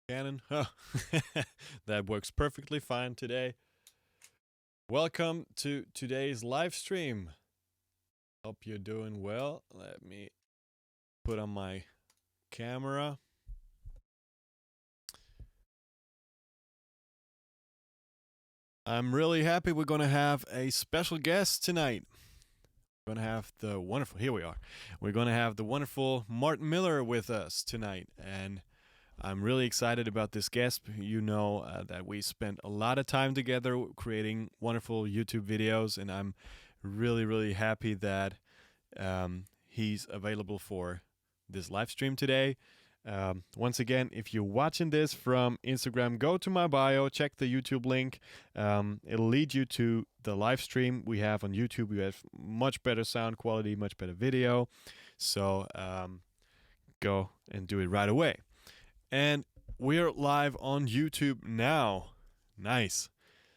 Canon. Huh. That works perfectly fine today. Welcome to today's live stream. Hope you're doing well. Let me put on my camera. I'm really happy we're going to have a special guest tonight. We're going to have the wonderful, here we are. We're going to have the wonderful Martin Miller with us tonight. And I'm really excited about this guest. You know that we spent a lot of time together creating wonderful YouTube videos, and I'm really happy that he's available for this live stream today. Once again, if you're watching this from Instagram, go to my bio, check the YouTube link. It'll lead you to the live stream we have on YouTube. We have much better sound quality, much better video. So go and do it right away. And we're live on YouTube now. Nice.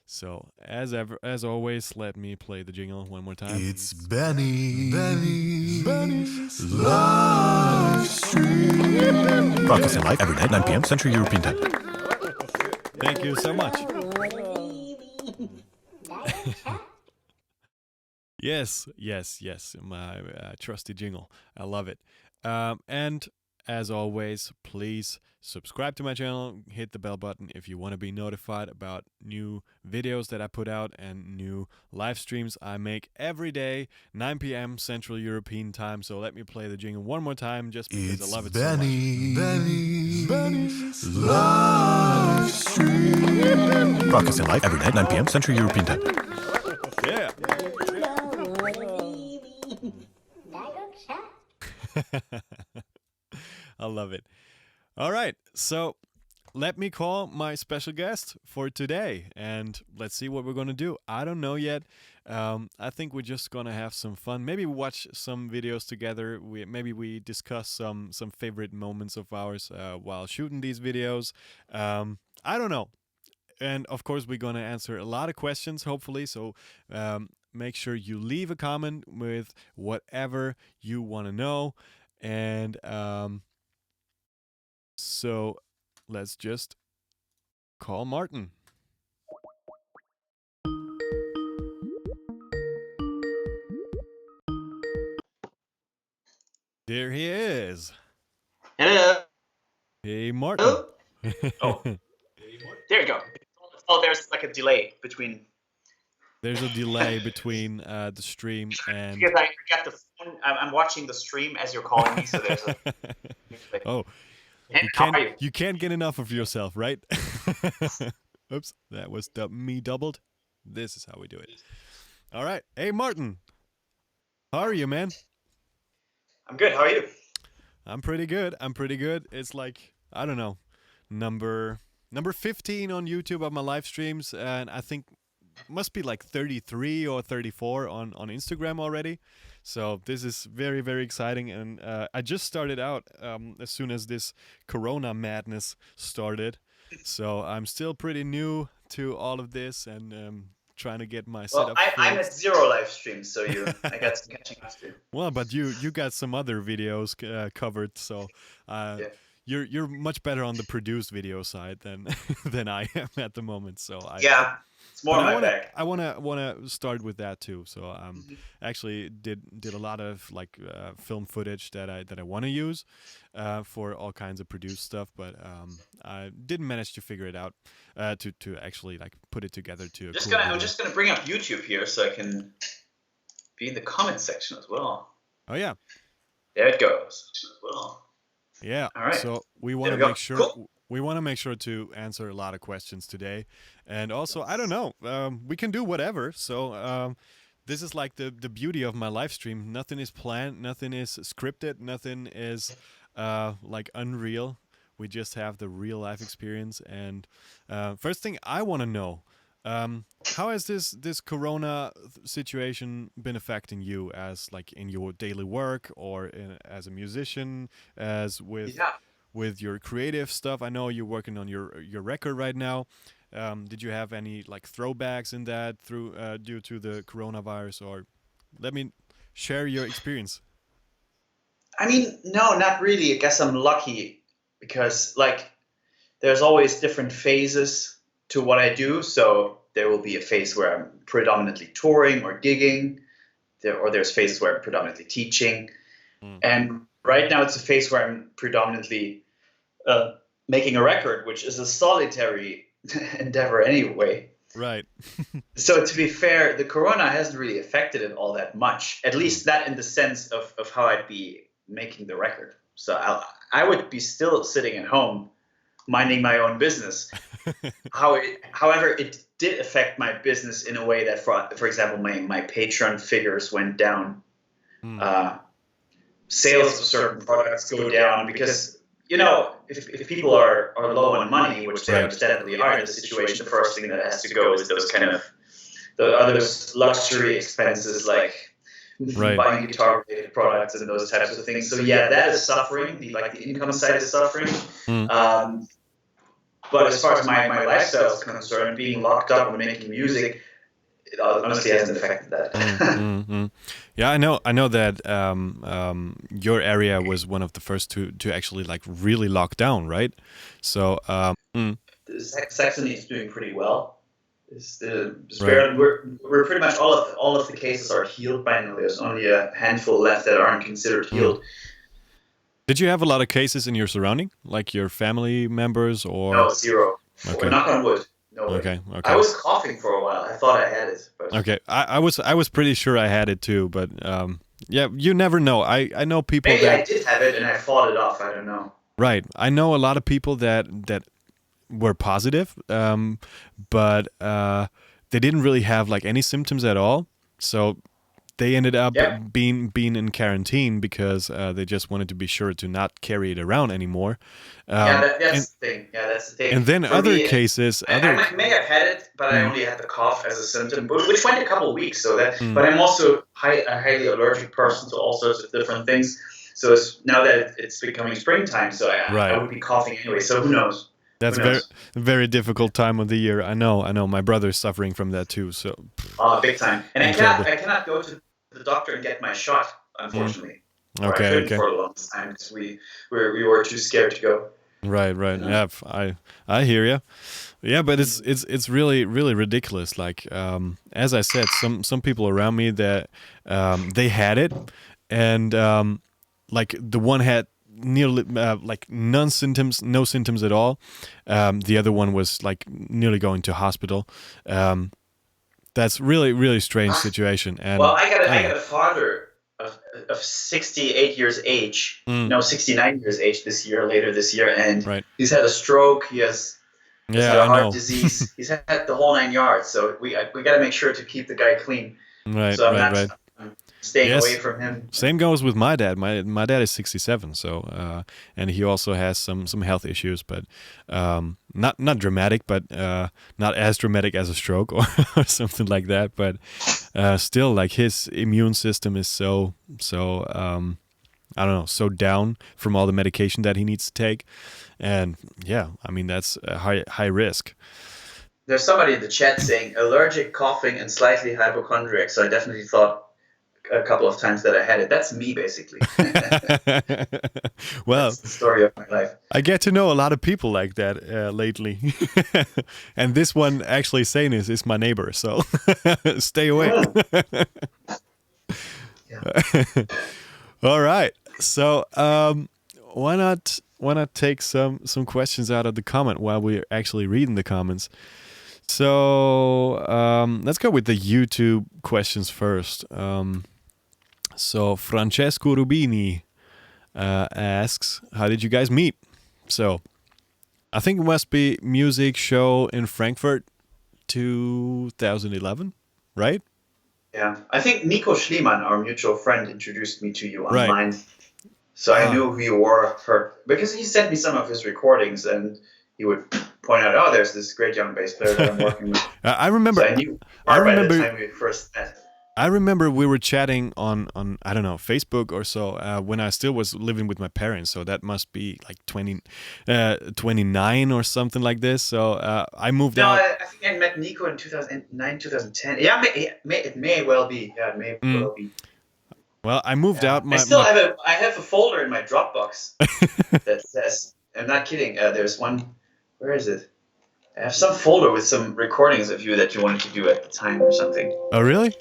So as always, let me play the jingle one more time. It's Benni's live stream. Broadcasting live every night, 9 p.m. Central European Time. Thank you so much. Yes. My trusty jingle. I love it. And as always, please subscribe to my channel, hit the bell button if you want to be notified about new videos that I put out and new live streams I make every day, 9 p.m. Central European Time. So let me play the jingle one more time just because I love it so much. Benni's live stream. Broadcasting live every night, 9 p.m. Central European Time. Yeah. I love it. All right, so let me call my special guest for today, and let's see what we're going to do. I don't know yet. I think we're just going to have some fun. Maybe we watch some videos together. Maybe we discuss some favorite moments of ours while shooting these videos. I don't know. And, of course, we're going to answer a lot of questions, hopefully, so make sure you leave a comment with whatever you want to know. And so let's just call Martin. There he is. Hello. Hey, Martin. Hello? Oh, there you go. Oh, there's like a delay between. There's a delay between the stream and. Because I forget the phone. I'm watching the stream as you're calling me, so there's a. Oh. Hey, how are you? You can't get enough of yourself, right? Oops, that was me doubled. This is how we do it. All right. Hey, Martin. How are you, man? I'm good. How are you? I'm pretty good. It's like, I don't know, number 15 on YouTube of my live streams, and I think must be like 33 or 34 on Instagram already. So this is very exciting, and I just started out as soon as this Corona madness started. So I'm still pretty new to all of this, and trying to get my setup. I'm at 0 live streams, so I got some catching up to do. Well, but you got some other videos covered, so Yeah. you're much better on the produced video side than than I am at the moment. So it's more my bag. I wanna start with that too. So actually did a lot of like film footage that I want to use for all kinds of produced stuff, but I didn't manage to figure it out to actually like put it together to. I'm just gonna bring up YouTube here so I can be in the comment section as well. Oh yeah. There it goes. As well. Yeah. All right. So we want to make sure. Cool. We want to make sure to answer a lot of questions today, and also I don't know, we can do whatever. So this is like the beauty of my live stream. Nothing is planned, nothing is scripted, nothing is like unreal. We just have the real life experience. And first thing I want to know, how has this Corona situation been affecting you as like in your daily work or as a musician, as with your creative stuff? I know you're working on your record right now. Did you have any like throwbacks in that due to the coronavirus, or let me share your experience? I mean, no, not really. I guess I'm lucky because like there's always different phases to what I do. So there will be a phase where I'm predominantly touring or gigging, or there's phases where I'm predominantly teaching. And right now it's a phase where I'm predominantly making a record, which is a solitary endeavor anyway. Right. So to be fair, the corona hasn't really affected it all that much, at least that in the sense of how I'd be making the record. So I would be still sitting at home minding my own business. However, it did affect my business in a way that, for example, my Patreon figures went down. Sales of certain products go down because, you know, if people are low on money, which they understandably are in the situation, the first thing that has to go is those kind of the other luxury expenses like buying guitar-related products and those types of things. So yeah, that is suffering. The income side is suffering. But as far as my lifestyle is concerned, being locked up and making music, it honestly hasn't affected that. Yeah, I know that your area was one of the first to actually like really lock down, right? So Saxony is doing pretty well. We're pretty much all of the cases are healed by now. There's only a handful left that aren't considered healed. Did you have a lot of cases in your surrounding, like your family members, or no? Zero. Okay. Knock on wood. No. Okay. I was coughing for a while. I thought I had it. But... Okay. I was pretty sure I had it too, but yeah, you never know. I know people maybe that I did have it and I fought it off. I don't know. Right. I know a lot of people that were positive, but they didn't really have like any symptoms at all. So they ended up being in quarantine because they just wanted to be sure to not carry it around anymore. That's the thing. Yeah, that's the thing. And then cases, I may have had it, but I only had the cough as a symptom, which went a couple of weeks. So that, but I'm also a highly allergic person to all sorts of different things. So now that it's becoming springtime, so I would be coughing anyway. So who knows? That's a very difficult time of the year. I know. My brother's suffering from that too. So big time. And I cannot go to the doctor and get my shot, unfortunately. Okay. For a long time because we were too scared to go. Right. Yeah, I hear you. Yeah, but it's really ridiculous. Like as I said, some people around me that they had it, and like the one had nearly like no symptoms at all. The other one was like nearly going to hospital. That's really strange situation. And well, I got a father of 68 years age, 69 years age later this year, and he's had a stroke. He has had a heart disease. He's had the whole 9 yards. So we got to make sure to keep the guy clean. Right. I'm staying away from him. Same goes with my dad. My dad is 67, so and he also has some health issues, but not dramatic, but not as dramatic as a stroke or something like that. But still, like his immune system is so I don't know, so down from all the medication that he needs to take, and yeah, I mean that's a high risk. There's somebody in the chat saying allergic, coughing, and slightly hypochondriac. So I definitely thought a couple of times that I had it. That's me, basically. Well, that's the story of my life. I get to know a lot of people like that lately. And this one actually saying is my neighbor, so stay away. All right. So why not take some questions out of the comment while we're actually reading the comments? So let's go with the YouTube questions first. So Francesco Rubini asks, how did you guys meet? So I think it must be music show in Frankfurt 2011, right? Yeah, I think Nico Schliemann, our mutual friend, introduced me to you online. So I knew who you were because he sent me some of his recordings and he would point out, oh, there's this great young bass player that I'm working with. I remember. So I remember by the time we first met. I remember we were chatting on I don't know, Facebook or so when I still was living with my parents. So that must be like 29 or something like this. So I moved out. I think I met Nico in 2009, 2010. Yeah, it may well be. Yeah, it may well be. Well, I moved out. I have a folder in my Dropbox that says, I'm not kidding, there's one Where is it? I have some folder with some recordings of you that you wanted to do at the time or something. Oh, really?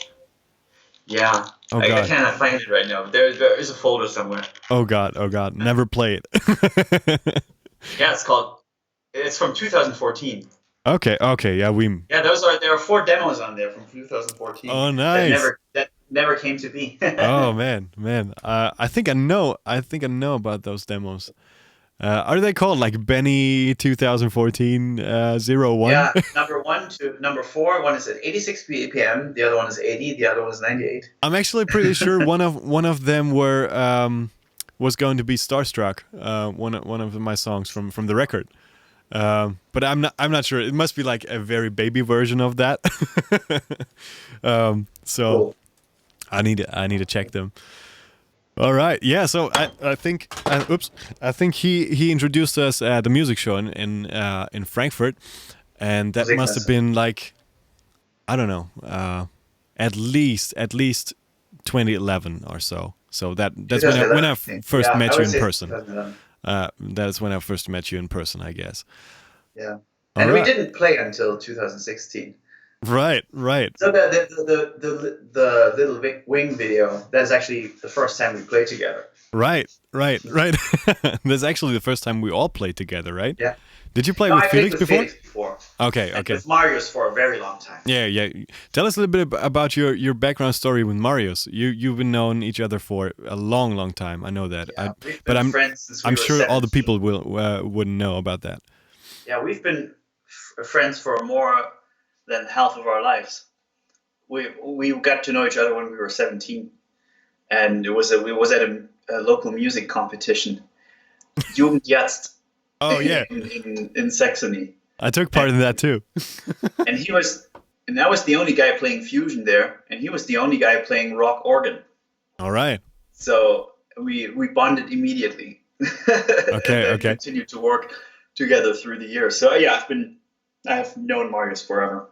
Yeah. Oh, I God. cannot find it right now. But there is a folder somewhere. Oh, God. Oh, God. Never play it. Yeah, it's from 2014. Okay. Yeah, Yeah, there are 4 demos on there from 2014 Oh, nice. that never came to be. Oh, man. I think I know about those demos. Are they called like Benny 2014 01? Yeah, number 1 to number 4. One is at 86 BPM, the other one is 80, the other one is 98. I'm actually pretty sure one of them was going to be Starstruck. One of my songs from the record. But I'm not sure. It must be like a very baby version of that. So Cool. I need to check them. All right, yeah. So I think I think he introduced us at the music show in Frankfurt, and that must have been like, I don't know, at least 2011 or so. So that's when I first met you in person. That's when I first met you in person, I guess. Yeah, All and right. we didn't play until 2016. Right. So the little wing video, that's actually the first time we played together. Right. That's actually the first time we all played together, right? Yeah. Did you play No, with I played Felix with before? Felix before. Okay. And with Marius for a very long time. Yeah. Tell us a little bit about your background story with Marius. You've been known each other for a long time. I know that. Yeah, we've been friends since we I'm were sure 17. all the people wouldn't know about that. Yeah, we've been friends for more than half of our lives. We got to know each other when we were 17, and it was at a local music competition, Jugendjazz. Oh yeah, in Saxony. I took part in that too. and I was the only guy playing fusion there, and he was the only guy playing rock organ. All right. So we bonded immediately. Okay. Continued to work together through the years. So yeah, I have known Marius forever.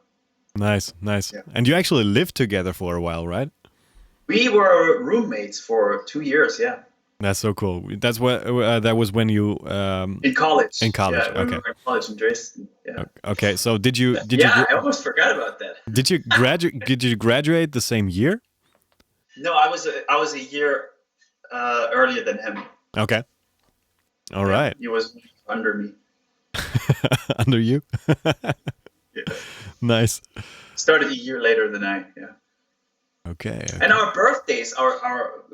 Nice. Yeah. And you actually lived together for a while, right? We were roommates for 2 years. Yeah. That's so cool. That's what that was when you in college. In college, yeah, when okay. we were in college in Dresden. Yeah. Okay, so did you? I almost forgot about that. Did you graduate? Did you graduate the same year? No, I was a year earlier than him. Okay. All right. He was under me. Under you? Yeah. Nice. Started a year later than I. Yeah. Okay. And our birthdays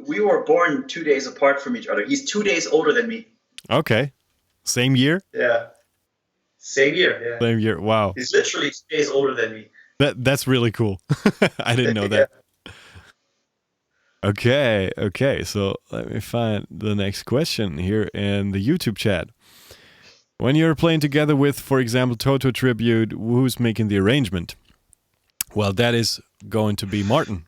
we were born 2 days apart from each other. He's 2 days older than me. Okay. Same year? Yeah. Same year, yeah. Same year. Wow. He's literally 2 days older than me. That's really cool. I didn't know that. Okay. So let me find the next question here in the YouTube chat. When you're playing together with, for example, Toto Tribute, who's making the arrangement? Well, that is going to be Martin.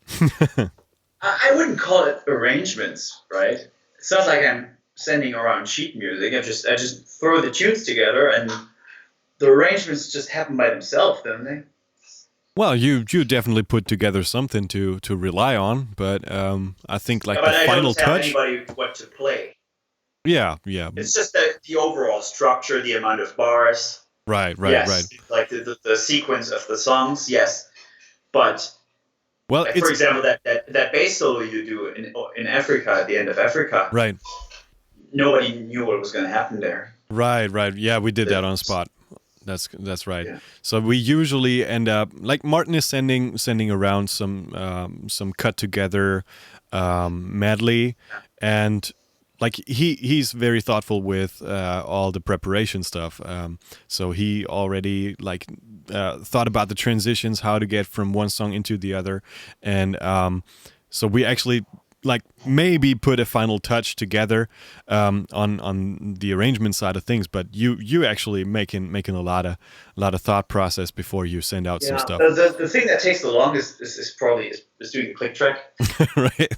I wouldn't call it arrangements, right? It's not like I'm sending around sheet music. I just throw the tunes together, and the arrangements just happen by themselves, don't they? Well, you definitely put together something to rely on, but I think like the final touch. I don't tell anybody what to play. Yeah. It's just the overall structure, the amount of bars. Right. Yes, like the sequence of the songs, yes. But well, like, for example, that bass solo you do in Africa at the end of Africa. Right. Nobody knew what was going to happen there. Right. Yeah, we did that on spot. That's right. Yeah. So we usually end up like Martin is sending around some cut together medley, and like he's very thoughtful with all the preparation stuff. So he already like thought about the transitions, how to get from one song into the other, and so we actually like maybe put a final touch together on the arrangement side of things. But you actually making a lot of thought process before you send out some stuff. The thing that takes the longest is probably doing a click track. Right,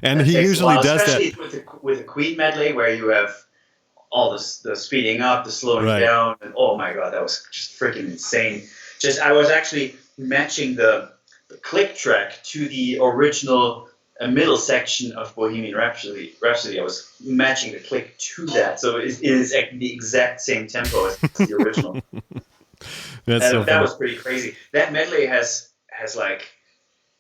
and that he usually does especially that with a Queen medley where you have all the speeding up, the slowing down, and oh my god, that was just freaking insane. I was actually matching the click track to the original a middle section of Bohemian Rhapsody, I was matching the click to that, so it is the exact same tempo as the original. That's so That funny. was pretty crazy. That medley has like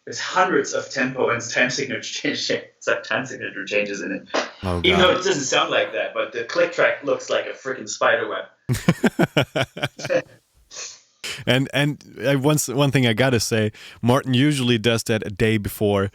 there's hundreds of tempo and time signature changes in it. Oh, Even though God. it doesn't sound like that, but the click track looks like a freaking spider web. And one thing I gotta say, Martin usually does that a day before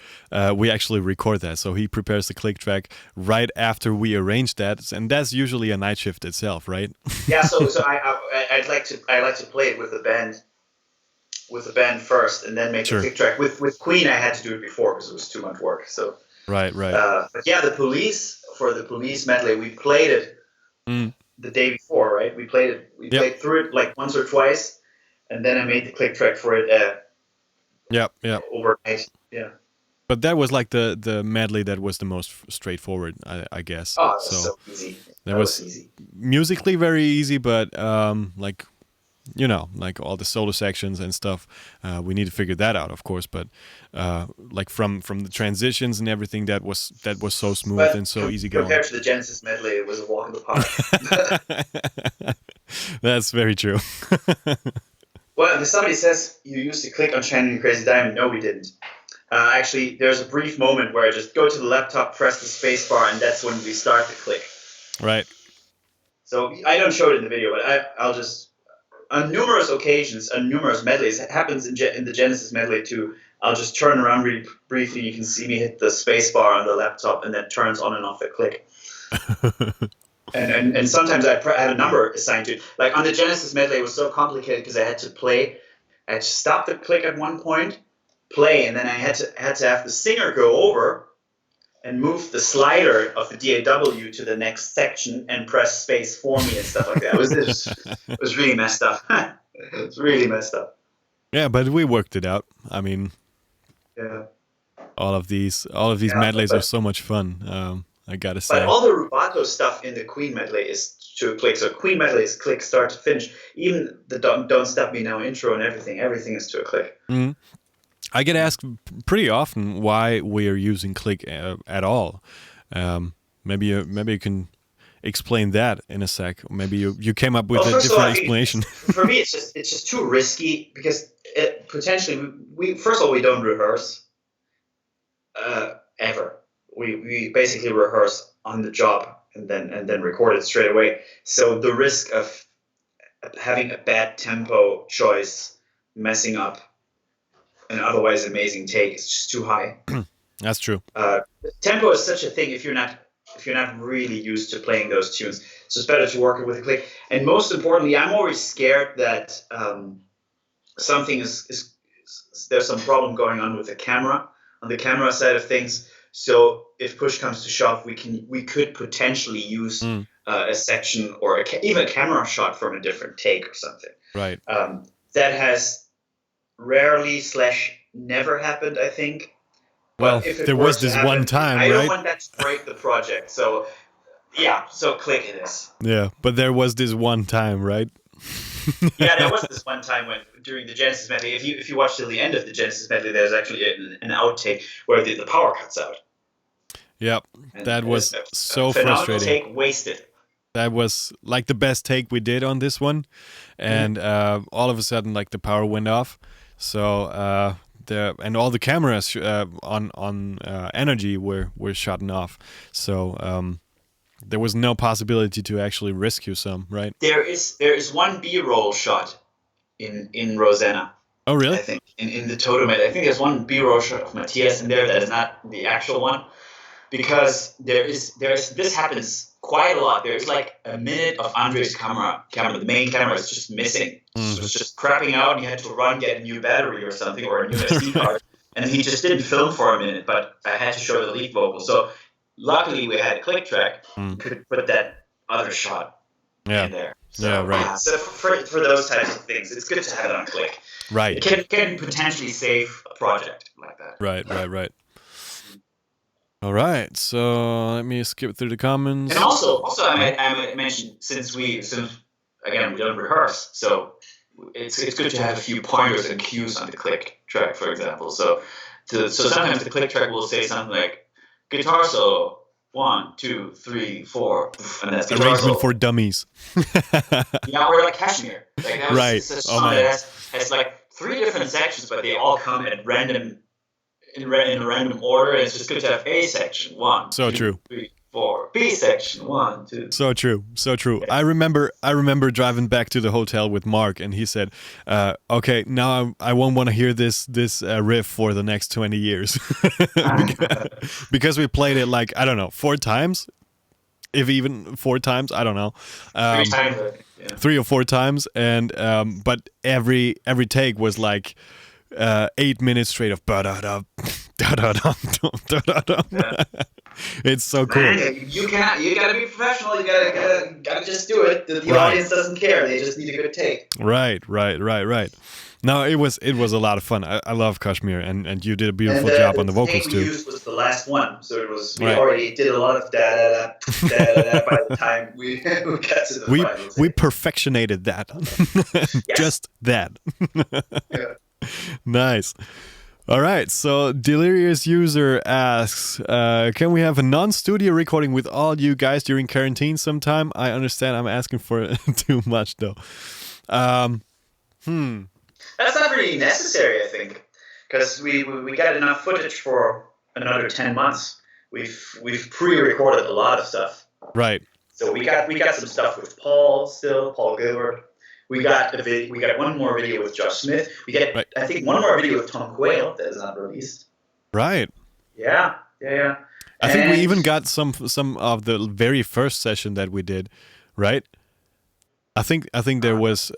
we actually record that. So he prepares the click track right after we arrange that, and that's usually a night shift itself, right? Yeah, so I like to play it with the band first, and then make Sure. the click track. With Queen, I had to do it before because it was too much work. So Right. but yeah, the Police medley, we played it the day before, right? We played it. We Yep. played through it like once or twice, and then I made the click track for it Yep. overnight. Yeah. But that was like the medley that was the most straightforward, I guess. Oh, it was so easy. That was easy. musically very easy, but like, you know, like all the solo sections and stuff, we need to figure that out, of course. But like from the transitions and everything, that was so smooth and so easy going. Compared to the Genesis medley, it was a walk in the park. That's very true. Well, if somebody says you used to click on Shining Crazy Diamond, no, we didn't. Actually, there's a brief moment where I just go to the laptop, press the space bar, and that's when we start the click. Right. So I don't show it in the video, but I'll just, on numerous occasions, on numerous medleys, it happens in the Genesis medley too. I'll just turn around really briefly. You can see me hit the space bar on the laptop, and that turns on and off the click. And sometimes I had a number assigned to it. Like on the Genesis medley, it was so complicated because I had to stop the click at one point, play, and then I had to have the singer go over and move the slider of the DAW to the next section and press space for me and stuff like that. It was really messed up. It was really messed up. Yeah, but we worked it out. I mean, yeah. All of these medleys are so much fun. I gotta say. But all the rubato stuff in the Queen medley is to a click. So Queen medley is click start to finish. Even the Don't Stop Me Now intro and everything is to a click. Mm-hmm. I get asked pretty often why we are using click at all. Maybe you can explain that in a sec. Maybe you came up with a different explanation. For me, it's just too risky because potentially we first of all we don't rehearse ever. We basically rehearse on the job and then record it straight away. So the risk of having a bad tempo choice messing up an otherwise amazing take is just too high. That's true. Tempo is such a thing if you're not really used to playing those tunes. So it's better to work it with a click. And most importantly, I'm always scared that something is there's some problem going on with the camera, on the camera side of things. So if push comes to shove, we could potentially use a section or even a camera shot from a different take or something. Right. That has rarely / never happened, I think. Well, there was this one time, right? I don't want that to break the project. So yeah, so click it is. Yeah, but there was this one time, right? Yeah, there was this one time when during the Genesis medley. If you watch till the end of the Genesis medley, there's actually an outtake where the power cuts out. Yep, that was so phenomenal frustrating. Take wasted. That was like the best take we did on this one, and all of a sudden, like the power went off. So all the cameras on energy were shutting off. So there was no possibility to actually rescue some, right? There is one B-roll shot in Rosanna. Oh, really? I think in the Totem. I think there's one B-roll shot of Matthias in there that is not the actual one, because this happens quite a lot. There's like a minute of Andre's camera. The main camera is just missing. So it's just crapping out, and he had to run get a new battery or something or a new SD card, and he just didn't film for a minute. But I had to show the lead vocal. So luckily we had a click track. Could put that other shot in there. So, yeah, right. So for those types of things, it's good to have it on click. Right. It can potentially save a project like that. Right. All right, so let me skip through the comments. And also I might mention, since again we don't rehearse, so it's good to have a few pointers and cues on the click track, for example. So So sometimes the click track will say something like guitar solo 1, 2, 3, 4, and that's guitar Arrangement solo. for dummies. Yeah, or like Kashmir. Like that was Right. such a Oh, song man. that has like 3 different sections, but they all come at random in a random order. And it's just good to have A section 1, So 2, true. 3, 4, B section 1, 2. So true, so true. Yeah. I remember driving back to the hotel with Mark, and he said, "Okay, now I won't want to hear this riff for the next 20 years," because we played it like, I don't know, 4 times, if even 4 times. I don't know, 3 times. I think, yeah. 3 or 4 times, and but every take was like 8 minutes straight of ba-da-da, da-da-da, da-da-da. It's so cool. Man, you gotta be professional. You gotta just do it. The Right. audience doesn't care. They just need a good take. Right. No, it was a lot of fun. I love Kashmir, and you did a beautiful And, job on the vocals take we too. used was the last one, so it was we Right. already did a lot of da da da da da da by the time we got to the We final we take. perfectionated that, just that. Yeah. Nice. All right, so Delirious User asks, can we have a non-studio recording with all you guys during quarantine sometime? I understand I'm asking for too much, though. That's not really necessary, I think, because we got enough footage for another 10 months. We've pre-recorded a lot of stuff. Right. So we got some stuff with Paul Gilbert. We got one more video with Josh Smith. We got Right. I think one more video with Tom Quayle that is not released. Right. Yeah. I think we And even got some of the very first session that we did, right? I think there was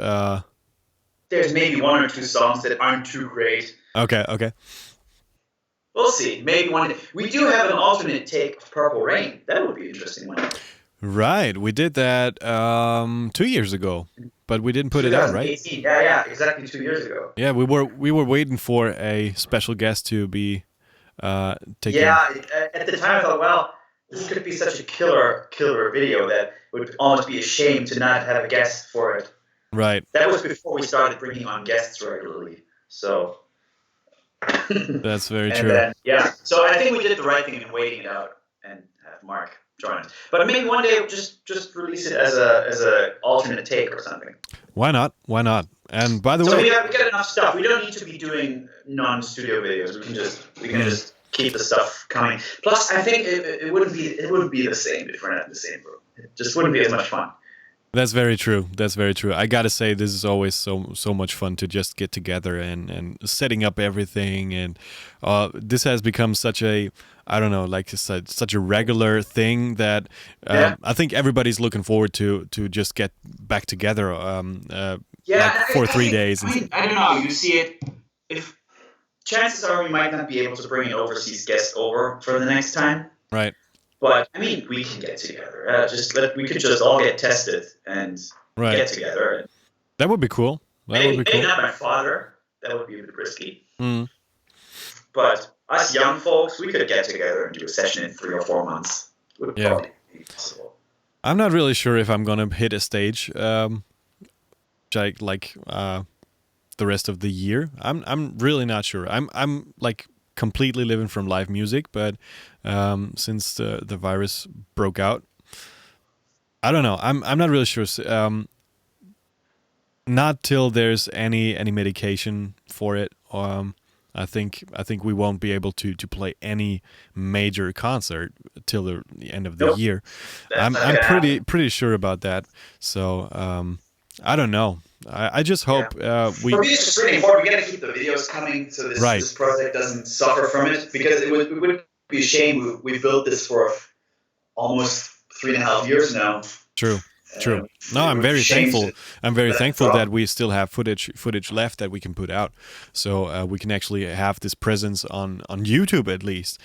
there's maybe 1 or 2 songs that aren't too great. okay. We'll see. Maybe one day. We do have an alternate take of Purple Rain. That would be an interesting one. Right, we did that 2 years ago, but we didn't put it out, right? 2018. Yeah, exactly 2 years ago. Yeah, we were waiting for a special guest to be taken. Yeah, at the time I thought, well, this could be such a killer video that it would almost be a shame to not have a guest for it. Right. That was before we started bringing on guests regularly. So That's very and true. then, yeah. So I think we did the right thing in waiting it out and have Mark join us. But maybe one day just release it as a alternate take or something. Why not? And by the So way, we got enough stuff. We don't need to be doing non-studio videos. We can just keep the stuff coming. Plus, I think it wouldn't be the same if we're not in the same room. It just wouldn't be as much fun. that's very true. I gotta say, this is always so much fun to just get together and setting up everything. And this has become such a, I don't know, like such a regular thing that I think everybody's looking forward to just get back together. For 3 days. I don't know. You see it. If chances are we might not be able to bring an overseas guest over for the next time. Right. But I mean, we can get together. We could just all get tested and get together. That would be cool. Maybe not my father. That would be a bit risky. Mm. But us young folks, we could get together and do a session in 3 or 4 months. It would probably be possible. I'm not really sure if I'm gonna hit a stage like the rest of the year. I'm really not sure. I'm like completely living from live music, but since the virus broke out, I don't know. I'm not really sure. Not till there's any medication for it. I think we won't be able to play any major concert till the end of the year. I'm pretty sure about that. So I don't know. I just hope we. For me, it's just really important. We got to keep the videos coming so this project doesn't suffer from it, because it would be a shame. We built this for almost 3.5 years now. True. No, I'm very thankful. I'm very thankful that we still have footage left that we can put out, so we can actually have this presence on YouTube at least.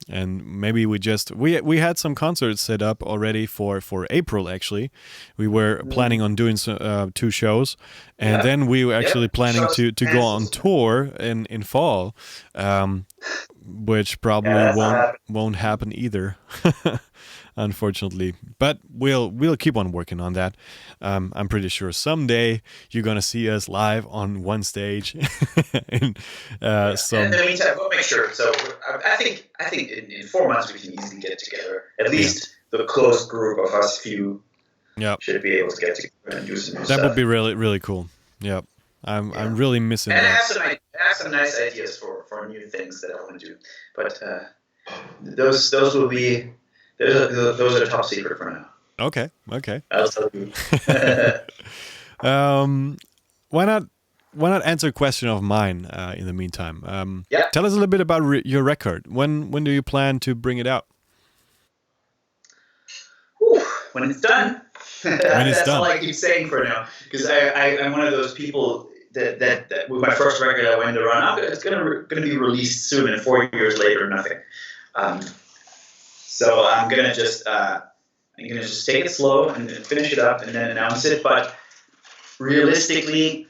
And maybe we had some concerts set up already for April. Actually, we were planning on doing 2 shows, and then we were actually planning to go on tour in fall, which probably won't happen either. unfortunately. But we'll keep on working on that. I'm pretty sure someday you're gonna see us live on one stage. and, In the meantime, we'll make sure. So I think in 4 months we can easily get together. At least the close group of us few should be able to get together and do some new stuff. That would be really, really cool. Yep. I'm really missing that. I have some nice ideas for new things that I want to do, but those will be those are top secret for now. Okay. I'll tell you. Why not answer a question of mine in the meantime? Tell us a little bit about your record. When do you plan to bring it out? When it's done. That's all I keep saying for now, because I'm one of those people that with my first record I went around. It's gonna be released soon, and 4 years later, nothing. So I'm gonna just take it slow and finish it up and then announce it. But realistically,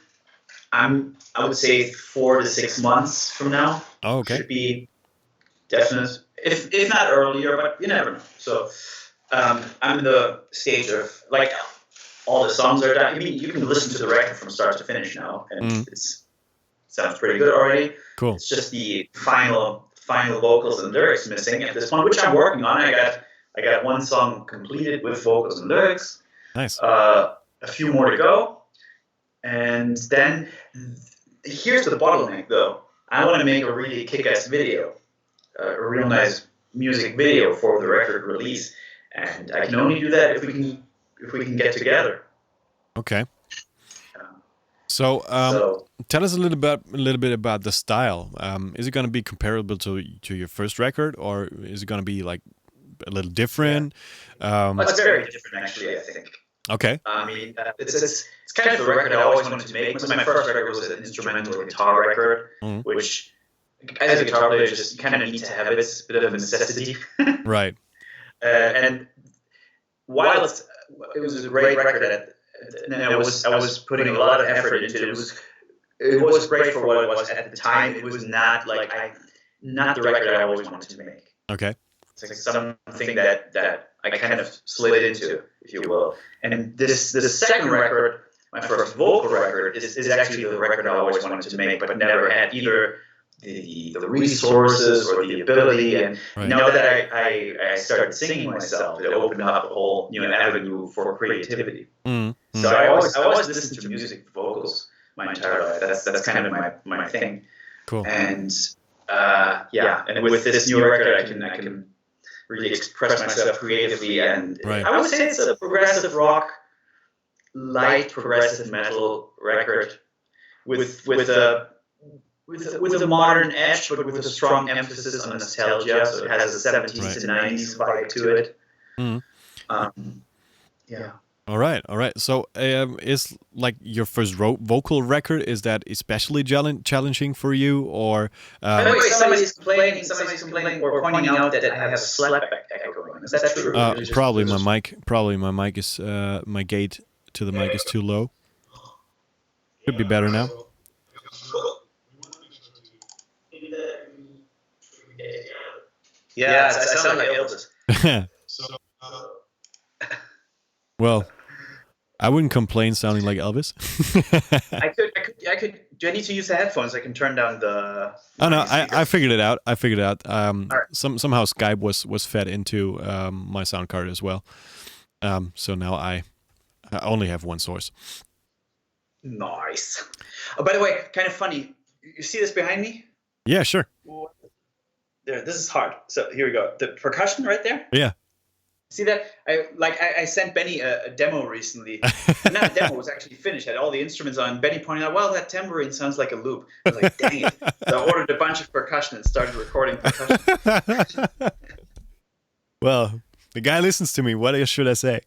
I would say 4 to 6 months from now. Oh, okay. Should be definite, if not earlier, but you never know. So. I'm in the stage of, like, all the songs are done. I mean, you can listen to the record from start to finish now, and it sounds pretty good already. Cool. It's just the final vocals and lyrics missing at this point, which I'm working on. I got one song completed with vocals and lyrics. Nice. A few more to go, and then here's the bottleneck, though. I want to make a really kick-ass video, a real nice music video for the record release. And I can only do that if we can get together. Okay. So tell us a little bit about the style. Is it going to be comparable to your first record, or is it going to be like a little different? It's very different, actually, I think. Okay. I mean, it's kind of the record I always wanted to make. My first record was an instrumental guitar record, which, as a guitar player, just kind of need to have it. It's a bit of a necessity. Right. And while it was a great record, and I was putting a lot of effort into it. It was great for what it was at the time. It was not not the record I always wanted to make. Okay. It's like something that I kind of slid into, if you will. And this second record, my first vocal record, is actually the record I always wanted to make, but never had either the resources or the ability. And now that I started singing myself, it opened up a whole new avenue for creativity. So I always listened to music vocals my entire life. That's kind of my thing. Cool. And and with this new record, I can really express myself creatively. And I would say it's a progressive rock, light progressive metal record with a modern edge, but with a strong emphasis on nostalgia. So it has a 70s to 90s vibe to it. All right. So is like your first vocal record, is that especially challenging for you, or? By the way, somebody's complaining or pointing out that I have a slapback echo going. Is that true? Probably my mic is my gate to the mic is too low. Could be better now. Yeah, I sound like Elvis. Well, I wouldn't complain sounding like Elvis. I could. Do I need to use the headphones? I can turn down the. Oh no, I figured it out. Right. Somehow Skype was fed into my sound card as well. So now I only have one source. Nice. Oh, by the way, kind of funny. You see this behind me? Yeah, sure. There, this is hard. So here we go. The percussion right there. Yeah. See that? I sent Benny a demo recently. Not a demo, it was actually finished. Had all the instruments on. Benny pointed out, well, that tambourine sounds like a loop. I was like, dang it. So I ordered a bunch of percussion and started recording percussion. Well, the guy listens to me. What else should I say?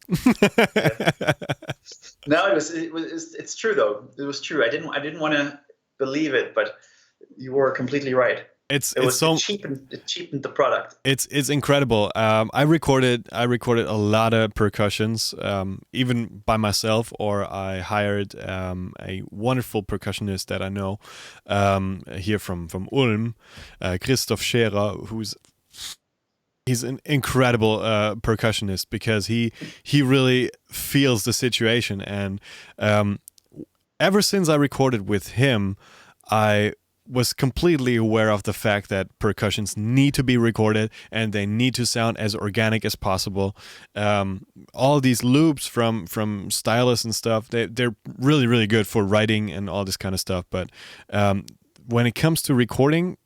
No, it's true though. It was true. I didn't want to believe it, but you were completely right. It cheapened the product. It's incredible. I recorded a lot of percussions, even by myself, or I hired a wonderful percussionist that I know here from Ulm, Christoph Scherer, who's he's an incredible percussionist because he really feels the situation. And ever since I recorded with him, I was completely aware of the fact that percussions need to be recorded and they need to sound as organic as possible. All these loops from stylists and stuff, they're really, really good for writing and all this kind of stuff. But when it comes to recording,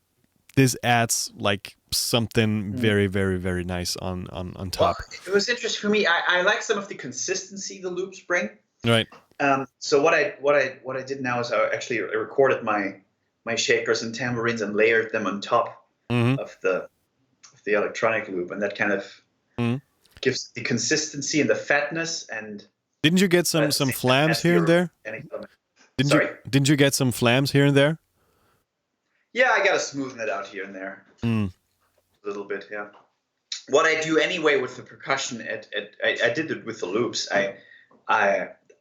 this adds like something very, very, very nice on top. Well, it was interesting for me. I like some of the consistency the loops bring. Right. So what I did now is I actually recorded my shakers and tambourines and layered them on top of the electronic loop, and that kind of gives the consistency and the fatness. And didn't you get some flams here and there? Didn't you get some flams here and there? Yeah, I gotta smoothen it out here and there a little bit. Yeah. What I do anyway with the percussion, I did it with the loops. I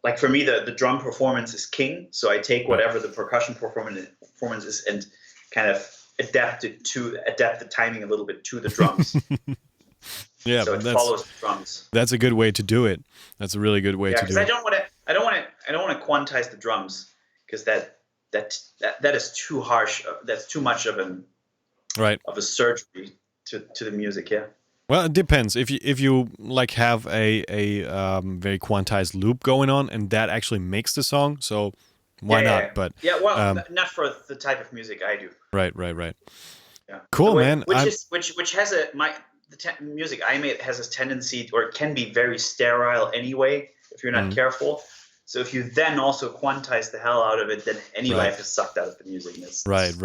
like, for me the drum performance is king, so I take whatever the percussion performance is and kind of adapt the timing a little bit to the drums. Yeah, so it follows the drums. That's a good way to do it. That's a really good way to do it. I don't want to quantize the drums, because that is too harsh. That's too much of a surgery to the music. Yeah. Well, it depends. If you like have a very quantized loop going on, and that actually makes the song, so why not? Yeah. But not for the type of music I do. Right. Yeah. Cool, man. Which has music I made has a tendency, or it can be very sterile anyway if you're not careful. So if you then also quantize the hell out of it, then any life is sucked out of the music. Right.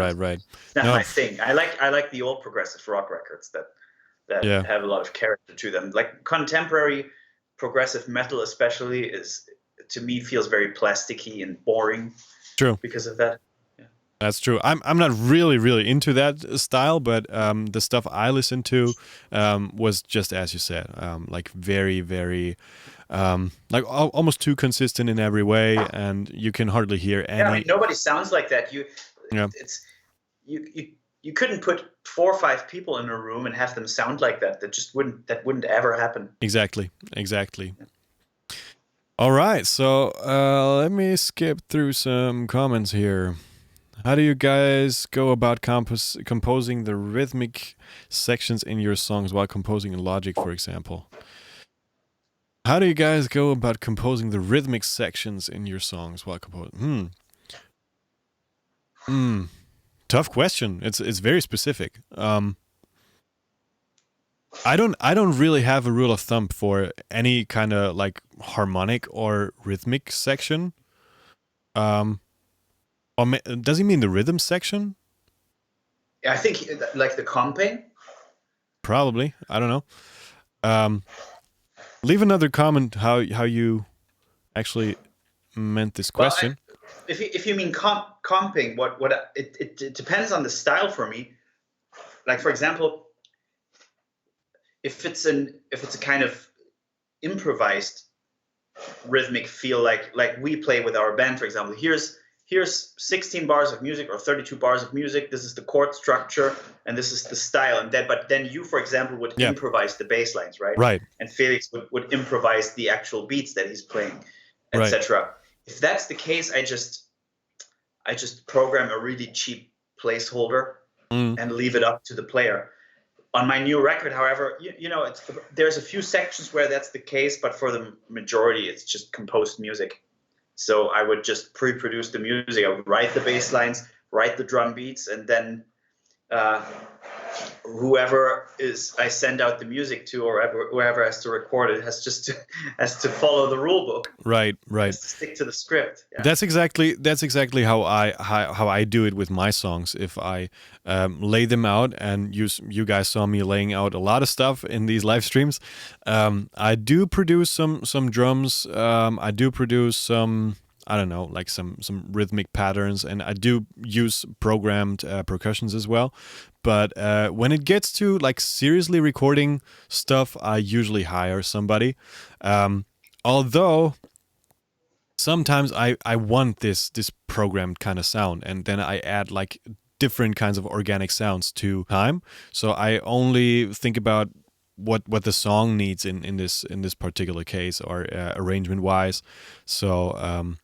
Not my thing. I like the old progressive rock records that have a lot of character to them. Like contemporary progressive metal, especially, is, to me, feels very plasticky and boring. True. Because of that. Yeah. That's true. I'm not really into that style, but the stuff I listened to was just as you said, like very, very. Like almost too consistent in every way, and you can hardly hear any. Yeah, I mean, nobody sounds like that. You couldn't put 4 or 5 people in a room and have them sound like that. That wouldn't ever happen. Exactly. All right, so let me skip through some comments here. How do you guys go about composing the rhythmic sections in your songs while composing in Logic, for example? How do you guys go about composing the rhythmic sections in your songs while composing? Tough question. It's very specific. I don't really have a rule of thumb for any kind of like harmonic or rhythmic section. Does he mean the rhythm section? Yeah, I think like the comping. Probably. I don't know. Leave another comment how you actually meant this question. Well, if you mean comping, it depends on the style for me. Like, for example, if it's a kind of improvised rhythmic feel, like we play with our band, for example, here's 16 bars of music or 32 bars of music. This is the chord structure and this is the style. And but then you, for example, would improvise the bass lines, right? Right. And Felix would improvise the actual beats that he's playing, etc. Right. If that's the case, I just program a really cheap placeholder and leave it up to the player. On my new record, however, there's a few sections where that's the case, but for the majority, it's just composed music. So I would just pre-produce the music. I would write the bass lines, write the drum beats, and then whoever I send out the music to, or whoever has to record it, has to follow the rule book. Right. Has to stick to the script. Yeah. That's exactly how I do it with my songs. If I lay them out, and you guys saw me laying out a lot of stuff in these live streams, I do produce some drums. I do produce some, I don't know, like some rhythmic patterns, and I do use programmed percussions as well. But when it gets to like seriously recording stuff, I usually hire somebody. Although sometimes I want this programmed kind of sound, and then I add like different kinds of organic sounds to time. So I only think about what the song needs in this particular case, or arrangement wise. So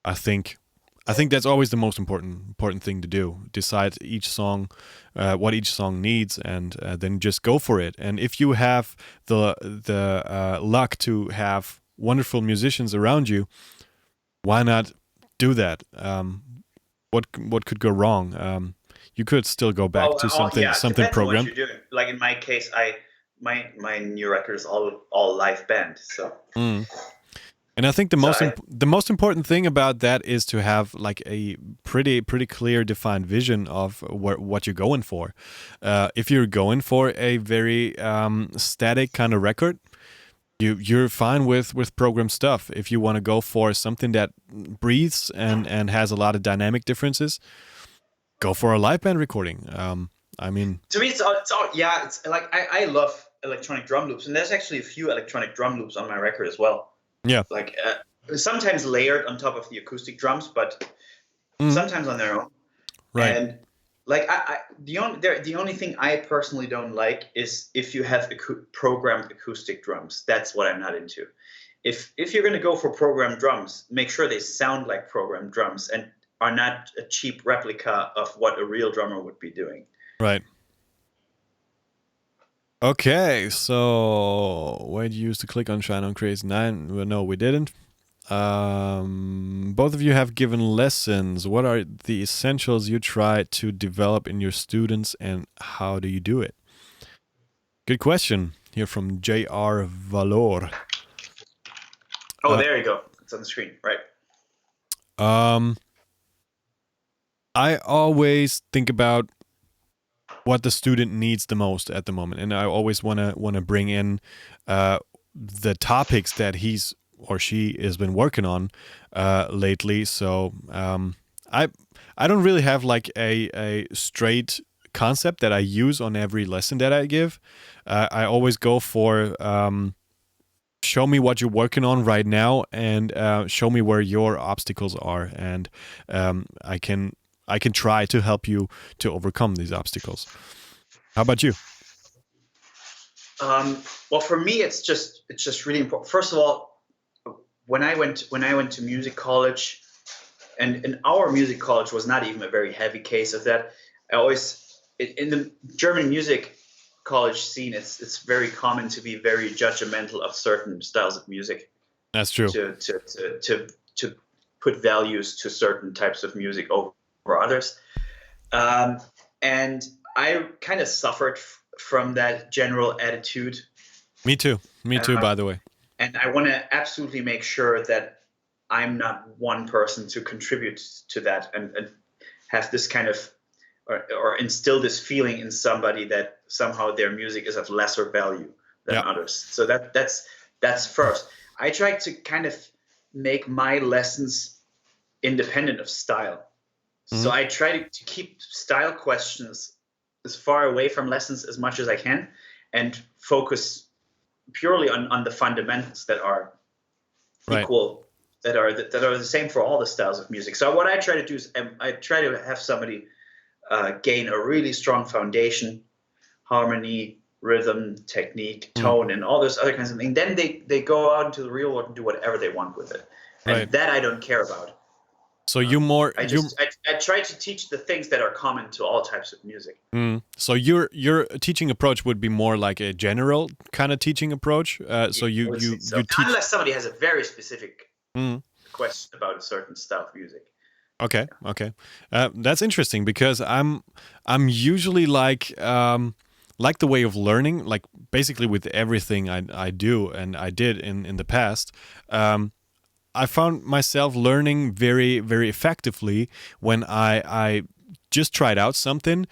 I think that's always the most important thing to do. Decide each song, what each song needs, and then just go for it. And if you have the luck to have wonderful musicians around you, why not do that? What could go wrong? You could still go back to something yeah, something depends on what programmed. you're doing. Like in my case, my new record is all live band. So Mm. And I think the most important thing about that is to have like a pretty clear defined vision of what you're going for. If you're going for a very static kind of record, you're fine with program stuff. If you want to go for something that breathes and has a lot of dynamic differences, go for a live band recording. I mean, to me, it's all yeah. It's like I love electronic drum loops, and there's actually a few electronic drum loops on my record as well. yeah, Like sometimes layered on top of the acoustic drums, but Mhm. sometimes on their own. right. And like the only thing I personally don't like is if you have programmed acoustic drums. That's what I'm not into. If you're going to go for programmed drums, make sure they sound like programmed drums and are not a cheap replica of what a real drummer would be doing. Right. Okay, so where did you use to click on Shine on Crazy 9? Well, no, we didn't. Both of you have given lessons. What are the essentials you try to develop in your students, and how do you do it? Good question. Here from J.R. Valor. Oh, there you go. It's on the screen, right? I always think about what the student needs the most at the moment, and I always want to bring in the topics that he's or she has been working on lately. So I don't really have like a straight concept that I use on every lesson that I give. I always go for show me what you're working on right now, and show me where your obstacles are, and I can try to help you to overcome these obstacles. How about you? Well, for me, it's just really important. First of all, when I went to music college, and our music college was not even a very heavy case of that. I always in the German music college scene, it's very common to be very judgmental of certain styles of music. That's true. To put values to certain types of music over others, and I kind of suffered from that general attitude. Me too. By the way. And I want to absolutely make sure that I'm not one person to contribute to that, and have this kind of or instill this feeling in somebody that somehow their music is of lesser value than others. So that's first. I try to kind of make my lessons independent of style. Mm-hmm. So I try to keep style questions as far away from lessons as much as I can, and focus purely on the fundamentals that are equal, that are the same for all the styles of music. So what I try to do is I try to have somebody gain a really strong foundation, harmony, rhythm, technique, tone, and all those other kinds of things. Then they go out into the real world and do whatever they want with it, and that I don't care about. So I try to teach the things that are common to all types of music. So your teaching approach would be more like a general kind of teaching approach. So you teach, unless somebody has a very specific question about a certain style of music. Okay. That's interesting, because I'm usually like the way of learning, like basically with everything I do and I did in the past. I found myself learning very, very effectively when I just tried out something,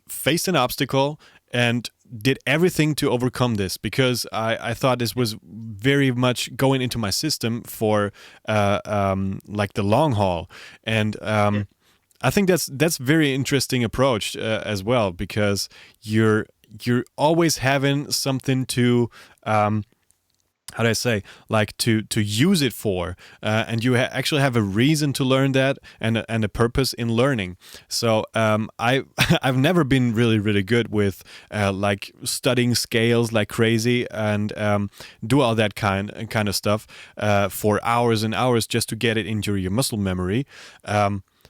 faced an obstacle, and did everything to overcome this, because I thought this was very much going into my system for like the long haul. And I think that's very interesting approach as well, because you're always having something to how do I say, like to use it for, and you actually have a reason to learn that and a purpose in learning. So I I've never been really good with like studying scales like crazy and do all that kind of stuff for hours and hours just to get it into your muscle memory.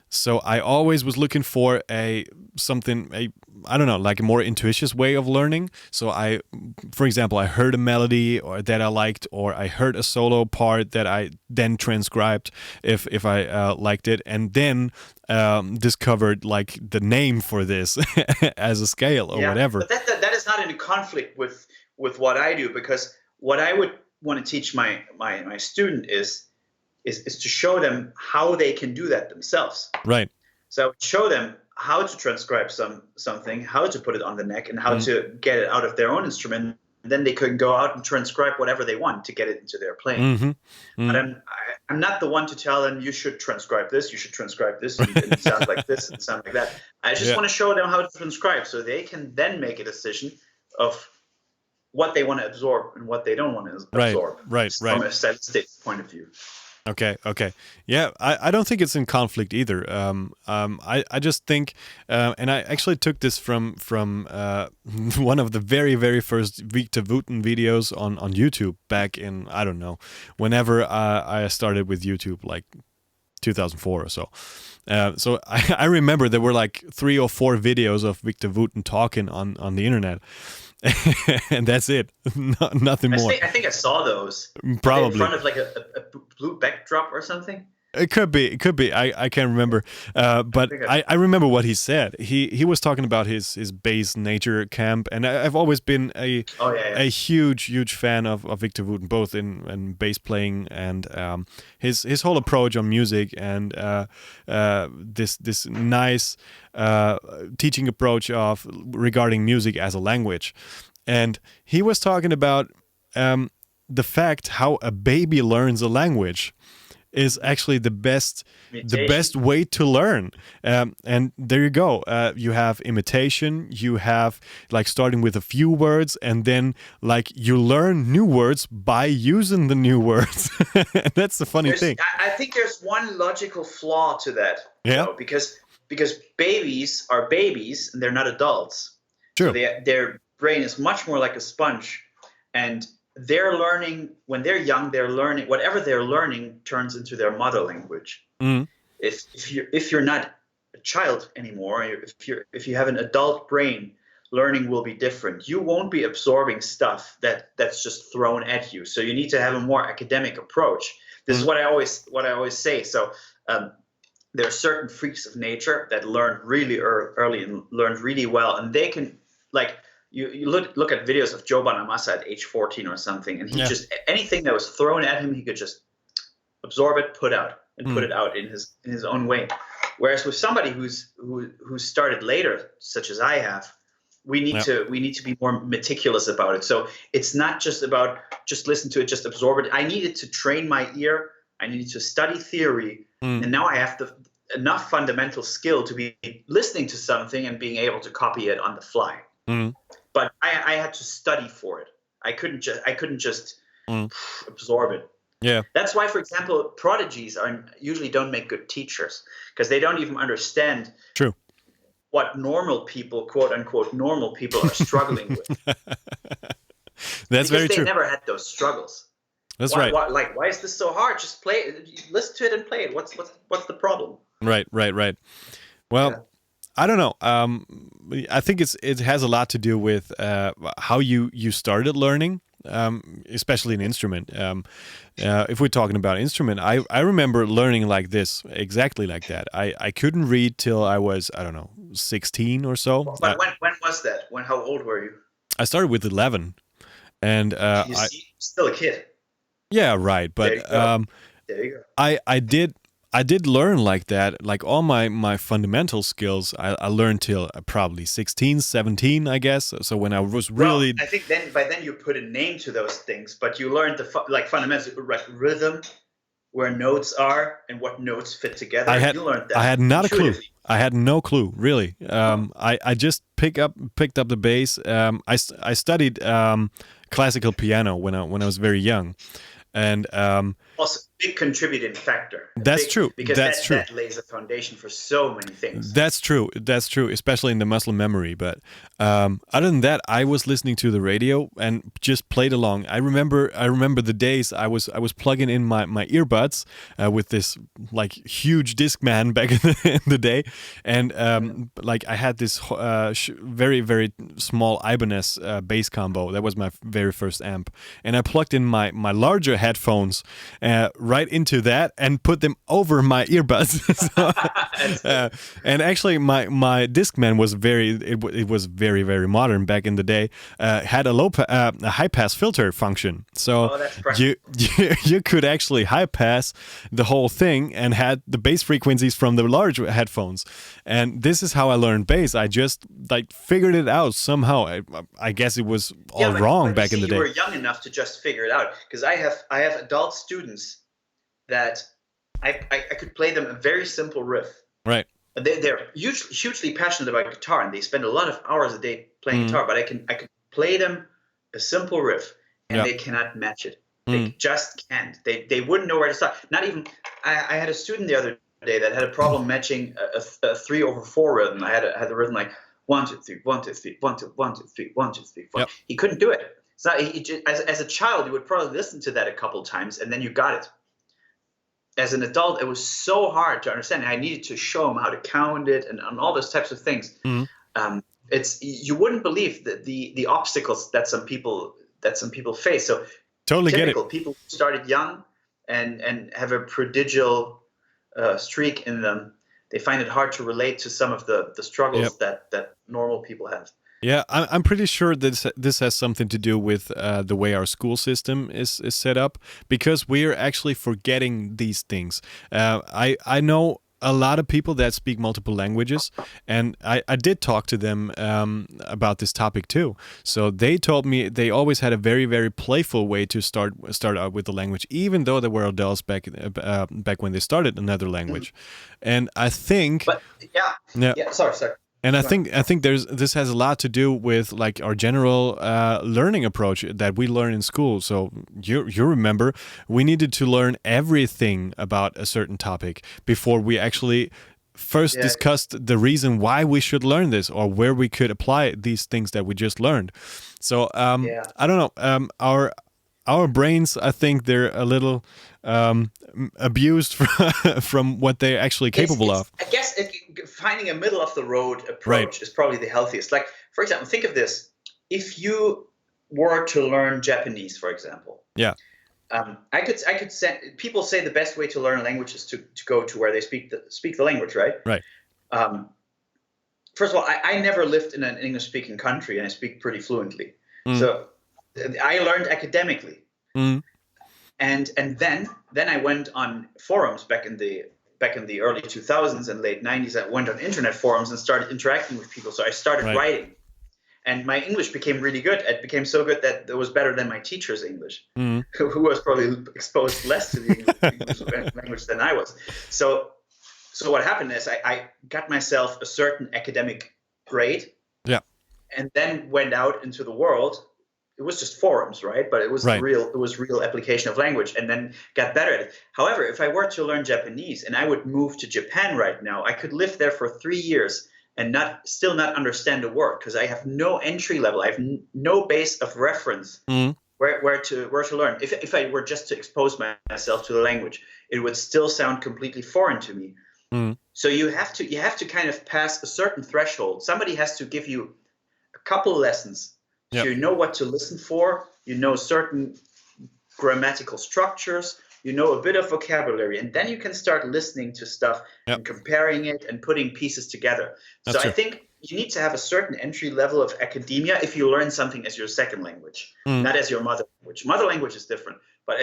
So I always was looking for I don't know, like a more intuitive way of learning. So for example, I heard a melody or that I liked, or I heard a solo part that I then transcribed if I liked it, and then discovered like the name for this as a scale or whatever. But that is not in conflict with what I do, because what I would want to teach my student is to show them how they can do that themselves. Right. So show them how to transcribe something, how to put it on the neck, and how to get it out of their own instrument. And then they could go out and transcribe whatever they want to get it into their playing. But I'm not the one to tell them, you should transcribe this, you should transcribe this, and it sounds like this and sound like that. I just want to show them how to transcribe so they can then make a decision of what they want to absorb and what they don't want to absorb. Right. From a stylistic point of view. Okay. Yeah, I don't think it's in conflict either. I just think, and I actually took this from one of the very first Victor Wooten videos on YouTube back in, I don't know, whenever I started with YouTube, like 2004 or so. So I remember there were like 3 or 4 videos of Victor Wooten talking on the internet. And that's it. Nothing more. I think I saw those. Probably in front of like a blue backdrop or something. It could be. I can't remember. But I remember what he said. He was talking about his bass nature camp, and I've always been a huge fan of Victor Wooten, both in bass playing and his whole approach on music, and this nice teaching approach of regarding music as a language. And he was talking about the fact how a baby learns a language is actually the best way to learn. And there you go. You have imitation, you have like starting with a few words, and then like you learn new words by using the new words. And that's the funny thing. I think there's one logical flaw to that. Yeah. Because babies are babies and they're not adults. True. So their brain is much more like a sponge, and they're learning when they're young. They're learning whatever they're learning turns into their mother language. If you're not a child anymore, if you have an adult brain, learning will be different. You won't be absorbing stuff that's just thrown at you. So you need to have a more academic approach. This is what I always say. So there are certain freaks of nature that learn really early and learn really well, and they can like. You look at videos of Joe Bonamassa at age 14 or something, and he just anything that was thrown at him, he could just absorb it, put out in his own way. Whereas with somebody who started later, such as I have, we need to be more meticulous about it. So it's not just about just listen to it, just absorb it. I needed to train my ear. I needed to study theory, and now I have enough fundamental skill to be listening to something and being able to copy it on the fly. But I had to study for it. I couldn't just absorb it. Yeah. That's why, for example, prodigies usually don't make good teachers, because they don't even understand what normal people, quote unquote, normal people are struggling with. That's very true. They never had those struggles. That's right. Why is this so hard? Just play it. Listen to it and play it. What's the problem? Right. Well, I don't know. I think it has a lot to do with how you started learning, especially an instrument. If we're talking about instrument, I remember learning like this, exactly like that. I couldn't read till I was, I don't know, 16 or so. But when was that? How old were you? I started with 11, and still a kid. Yeah, right. But there you go. I did learn like that, like all my fundamental skills I learned till probably 16, 17, I guess. So when I was really... Well, I think by then you put a name to those things, but you learned the fundamentals, like rhythm, where notes are and what notes fit together. You learned that. I had not a clue. intuitively. I had no clue, really. I just picked up the bass. I studied classical piano when I was very young, and Also, big contributing factor. That's true. Because That's true. that lays a foundation for so many things. That's true. That's true, especially in the muscle memory. But other than that, I was listening to the radio and just played along. I remember the days I was plugging in my earbuds with this like huge Discman back in the day, and like I had this very very small Ibanez bass combo. That was my very first amp, and I plugged in my larger headphones right into that and put them over my earbuds. And actually, my Discman was it was very very modern back in the day. Had a high pass filter function, so you could actually high pass the whole thing and had the bass frequencies from the large headphones. And this is how I learned bass. I just like figured it out somehow. I guess it was all wrong back in the day. You were young enough to just figure it out, because I have adult students that I could play them a very simple riff. Right. They're hugely passionate about guitar, and they spend a lot of hours a day playing guitar. But I could play them a simple riff, and they cannot match it. They just can't. They wouldn't know where to start. Not even. I had a student the other day that had a problem matching a 3/4 rhythm. I had the rhythm like 1 2 3 1 2 3 1 2 1 2 3 1 2 3 4. He couldn't do it. So as a child, you would probably listen to that a couple times, and then you got it. As an adult, it was so hard to understand. I needed to show him how to count it and all those types of things. It's you wouldn't believe the obstacles that some people face. So totally get it. People who started young and have a prodigal streak in them, they find it hard to relate to some of the struggles that normal people have. Yeah, I'm pretty sure this has something to do with the way our school system is set up, because we are actually forgetting these things. I know a lot of people that speak multiple languages, and I did talk to them about this topic too. So they told me they always had a very very playful way to start out with the language, even though they were adults back when they started another language. And I think, but sorry. And I think this has a lot to do with like our general learning approach that we learn in school. So you remember we needed to learn everything about a certain topic before we actually first discussed the reason why we should learn this or where we could apply these things that we just learned. So I don't know. Our brains, I think they're a little abused from what they're actually capable of. I guess finding a middle of the road approach is probably the healthiest. Like, for example, think of this: if you were to learn Japanese, for example, I could say people say the best way to learn a language is to go to where they speak the language, right? Right. First of all, I never lived in an English-speaking country, and I speak pretty fluently. So I learned academically, and then I went on forums back in the early 2000s and late 90s. I went on internet forums and started interacting with people. So I started writing, and my English became really good. It became so good that it was better than my teacher's English, who was probably exposed less to the English language than I was. So what happened is I got myself a certain academic grade, and then went out into the world. It was just forums, right? But it was real application of language, and then got better at it. However, if I were to learn Japanese and I would move to Japan right now, I could live there for 3 years and still not understand a word, because I have no entry level. I have no base of reference where to learn. If I were just to expose myself to the language, it would still sound completely foreign to me. So you have to kind of pass a certain threshold. Somebody has to give you a couple lessons. So you know what to listen for, you know certain grammatical structures, you know a bit of vocabulary, and then you can start listening to stuff and comparing it and putting pieces together. So I think you need to have a certain entry level of academia if you learn something as your second language, not as your mother language. Mother language is different, but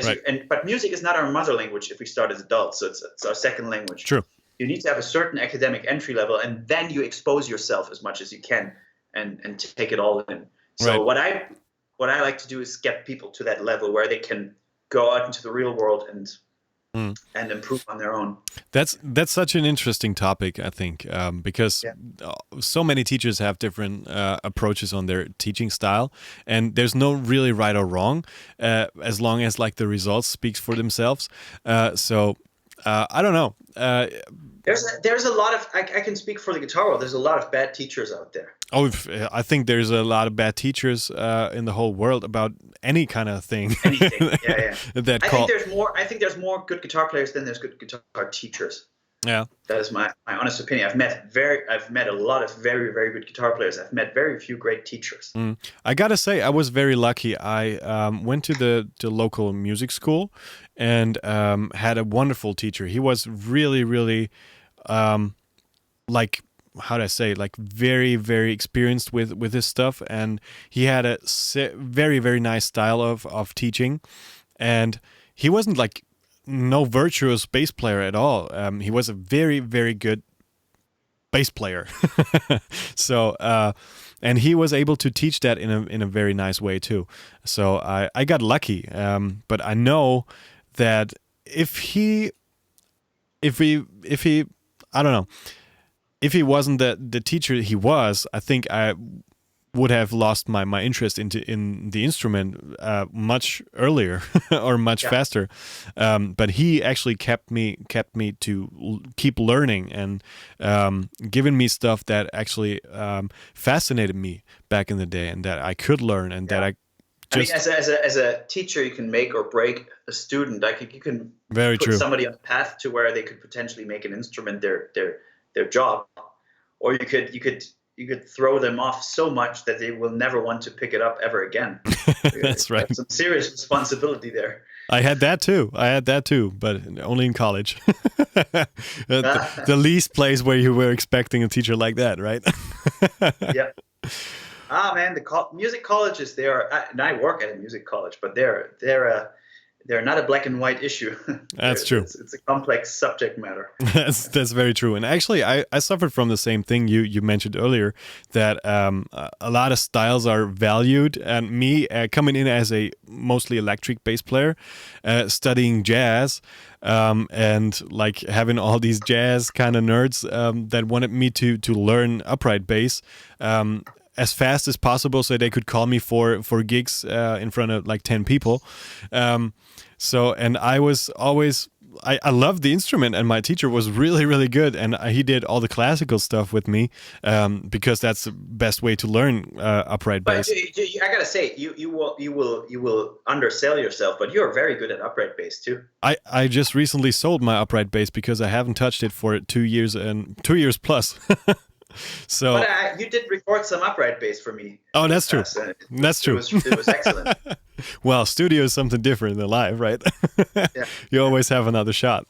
but music is not our mother language if we start as adults, so it's our second language. True. You need to have a certain academic entry level, and then you expose yourself as much as you can and take it all in. So what I like to do is get people to that level where they can go out into the real world and Mm. and improve on their own. That's such an interesting topic, I think, because so many teachers have different approaches on their teaching style, and there's no really right or wrong, as long as like the results speaks for themselves. So I don't know. There's a lot of I can speak for the guitar world. There's a lot of bad teachers out there. Oh, I think there's a lot of bad teachers in the whole world about any kind of thing. Anything, yeah. that I think there's more good guitar players than there's good guitar teachers. Yeah, that is my honest opinion. I've met a lot of very, very good guitar players. I've met very few great teachers. I gotta say, I was very lucky. I went to the local music school and had a wonderful teacher. He was really, really like, how do I say, like very, very experienced with his stuff, and he had a very, very nice style of teaching, and he wasn't like no virtuous bass player at all. He was a very, very good bass player. So and he was able to teach that in a very nice way too. So I got lucky, but I know that if he I don't know, if he wasn't the teacher he was, I think I would have lost my interest in the instrument much earlier or much faster. But he actually kept me to keep learning and giving me stuff that actually fascinated me back in the day, and that I could learn, and that I mean, as a teacher, you can make or break a student. Like you can put somebody on a path to where they could potentially make an instrument their job, or you could throw them off so much that they will never want to pick it up ever again. That's right. Some serious responsibility there. I had that too, but only in college. the least place where you were expecting a teacher like that, right? Yeah. Ah, man, the music colleges, and I work at a music college, but they're not a black and white issue. That's true. It's a complex subject matter. That's very true. And actually, I suffered from the same thing you mentioned earlier, that a lot of styles are valued. And me, coming in as a mostly electric bass player, studying jazz, and like having all these jazz kind of nerds that wanted me to learn upright bass as fast as possible, so they could call me for gigs in front of like 10 people. So, and I was always, I loved the instrument, and my teacher was really, really good, and he did all the classical stuff with me because that's the best way to learn upright bass. But I gotta say, you will undersell yourself, but you're very good at upright bass too. I just recently sold my upright bass because I haven't touched it for 2 years and 2 years plus. So, but you did record some upright bass for me. Oh, that's true. That's true. It was excellent. Well, studio is something different than live, right? Yeah. You always have another shot.